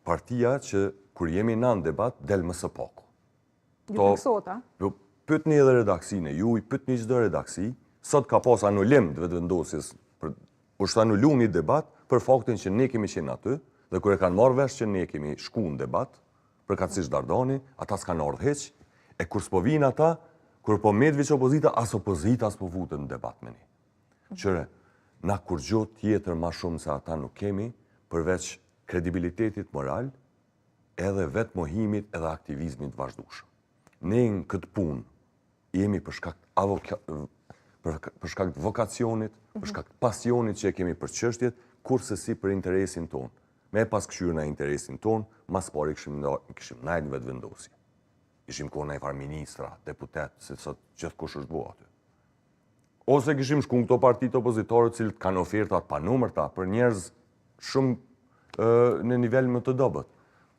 partia që kur jemi në debat, del më së paku. Ju fiksot, a? Pytni edhe redaksinë e juj, pytni çdo redaksi, sot ka pas anulim të vetëvendosjes, është anullu një debat për faktin që ne kemi qenë aty, dhe kur e kanë marrë vesh që ne kemi shku në debat, përkatësisht Dardani, ata s'kanë ardhur hiç, e kur s'po vinë ata, kur po Medveç opozita, as opozita s'po futet në debat me ne. Qëre, na kur gjo tjetër ma shumë se ata nuk kemi, përveç kredibilitetit moral, edhe vetë mohimit edhe aktivizmit vazhdueshëm. Ne në këtë punë jemi për shkak të vokacionit, për shkak të pasionit që e kemi për çështjet, kurse si për interesin tonë. Me pas këshyrë në interesin tonë, mas pari këshim najtë në vetëvendosje. Ishim kohë në e farë ministra, deputet, se sot gjithë kush është bo aty. Ose kishim shku në këto partit opozitore cilët kanë ofertat pa numërta për njerëz shumë në nivel më të dobët.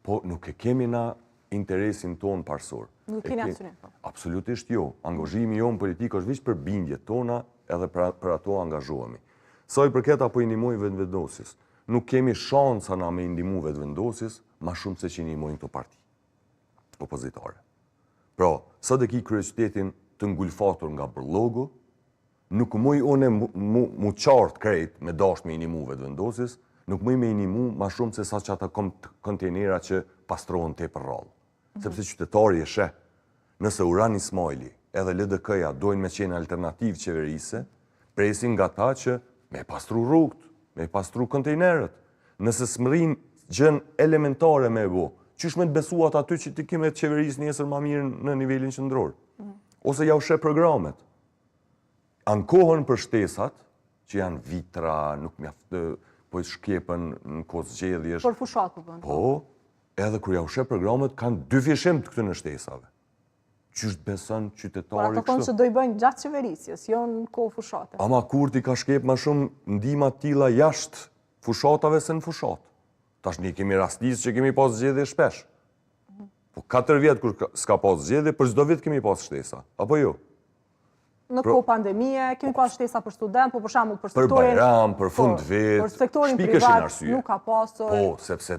Po nuk e kemi na interesin tonë parsor. Nuk keni aksionin. Absolutisht jo. Angazhimi jonë politik është vishë për bindjet tona edhe për ato angazhohemi. Sa i përket apo i ndihmoj vetëvendosjes. Nuk kemi shansa na me ndihmu vetëvendosjes ma shumë se që ndihmojnë këto parti opozitare. Pra, sot e ki kryeqytetin të ngulfatur nga bërlogu, nuk muj une mu qartë krejt me dasht me ndihmu vetëvendosjes, nuk muj me ndihmu ma shumë se sa që ata kontenera që pastrohen te për rallë. Sepse qytetari e sheh, nëse Uran Ismaili edhe LDK-ja dojnë me qenë alternativë qeverise, presin nga ta që me pastru rrugët, me pastru kontejnerët. Nëse s'mërin gjën elementare me bo, qysh me të besuat aty që ti kime të qeverisë njësër ma mirë në nivelin qëndror? Ose ja u sheh programet. Ankohen për shtesat, që janë vitra, nuk mjaftë, po i shkjepen në kohë zgjedhjesh. Për fushat po bënë. Po, edhe kur ja u sheh programet, kanë dy fishim të këtyre shtesave. Qysh beson qytetari kështu? Por ato thonë që do i bëjnë gjatë qeverisjes, jo në kohë fushate. Ama kur ti ka shkep ma shumë ndihma tilla jashtë fushatave se në fushat. Tash ne kemi rastisë që kemi pas zgjedhje shpesh. Po 4 vjet kur s'ka pas zgjedhje, për çdo vit kemi pas shtesa, apo jo? Në kohë pandemie, kemi pas shtesa për student, po për shembull për Për sektorin... Bajram, për fund vit, Për sektorin shpikeshin privat arsye. nuk ka pasur... Po, sepse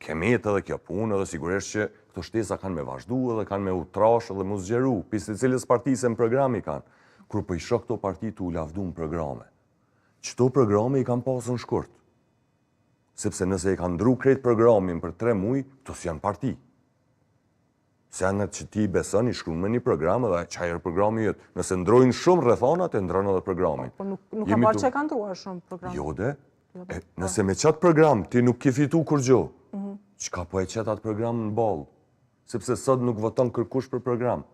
kemi edhe kjo punë, edhe sigurisht që këto shtesa kanë me vazhdu, edhe kanë me u trash, edhe mu zgjeru, pisi cilës partisë në programi kanë. Kur për i shok këto parti të u lavdu në programe. Qëto programe i kanë pasën shkurt. Sepse nëse i kanë ndru krejt programin për 3 muj, këto si janë parti. Se janë që ti beson, i shkruan me një program dhe qajrë programi jetë. Nëse ndrojnë shumë rrethanat, e ndronë edhe programin. Po nuk ka parë që e kanë ndruar shumë program. Jo de, nëse me qatë program ti nuk ke fitu kur gjo, qka po e qetë atë program në balë? Sepse sot nuk voton kërkush për program.